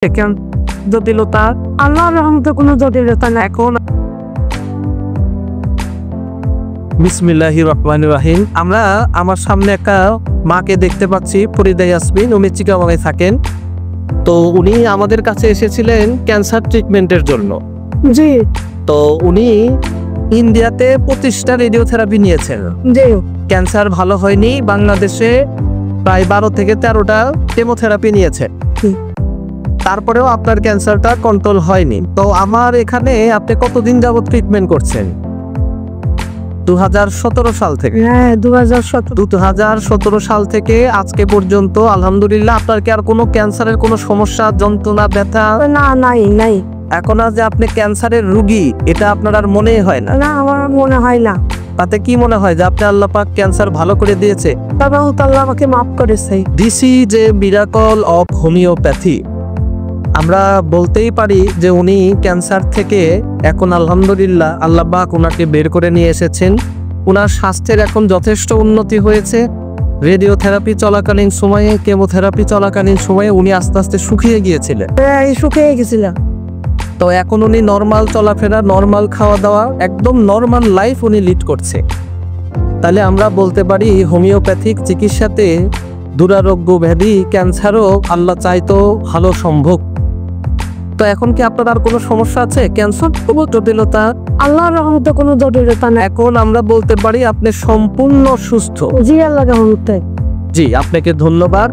কেন জটিলতা? আল্লাহর রহমতে কোনো জটিলতা না এখন। বিসমিল্লাহির রহমানির রহিম। আমরা আমার সামনে একটা মাকে দেখতে পাচ্ছি, ফরিদা ইয়াসমিন, উনি চিটাগাংয়ে থাকেন। তো উনি আমাদের কাছে এসেছিলেন ক্যান্সার ট্রিটমেন্টের জন্য। জি তো উনি ইন্ডিয়াতে 25টা রেডিওথেরাপি নিয়েছেন, জি ক্যান্সার ভালো হয়নি। বাংলাদেশে প্রায় 12 থেকে 13টা কেমোথেরাপি নিয়েছে, তারপরেও আপনার ক্যান্সারটা কন্ট্রোল হয়নি। তো আমার এখানে আপনি কতদিন যাবত ট্রিটমেন্ট করছেন? 2017 সাল থেকে। হ্যাঁ 2017। 2017 সাল থেকে আজকে পর্যন্ত আলহামদুলিল্লাহ আপনার কি আর কোনো ক্যান্সারের কোনো সমস্যা, যন্ত্রণা, ব্যথা? না নাই নাই এখন আর যে আপনি ক্যান্সারের রোগী এটা আপনার আর মনেই হয় না? না আমার মনে হয় না। তাতে কি মনে হয় যে আপনি আল্লাহ পাক ক্যান্সার ভালো করে দিয়েছে? তবে আল্লাহ আমাকে মাফ করেছে। This is a miracle of homeopathy. আমরা বলতেই পারি যে উনি ক্যান্সার থেকে এখন আলহামদুলিল্লাহ আল্লাহ পাক ওনাকে বের করে নিয়ে এসেছেন। ওনার স্বাস্থ্যের এখন যথেষ্ট উন্নতি হয়েছে। রেডিওথেরাপি চলাকালীন সময়ে, কেমোথেরাপি চলাকালীন সময়ে উনি আস্তে আস্তে শুকিয়ে গিয়েছিলেন। হ্যাঁ শুকিয়ে গেছিলাম। তো এখন উনি নর্মাল চলাফেরা, নর্মাল খাওয়া দাওয়া, একদম নর্মাল লাইফ উনি লিড করছে। তাহলে আমরা বলতে পারি হোমিওপ্যাথিক চিকিৎসাতে দুরারোগ্য ব্যাধি ক্যান্সারও আল্লাহ চাইতো ভালো সম্ভব। তো এখন কি আপনার আর কোনো সমস্যা আছে? ক্যান্সার কোনো জটিলতা? আল্লাহর রহমতে কোনো জটিলতা না। এখন আমরা বলতে পারি আপনি সম্পূর্ণ সুস্থ। জি আল্লাহর রহমতে। জি, আপনাকে ধন্যবাদ।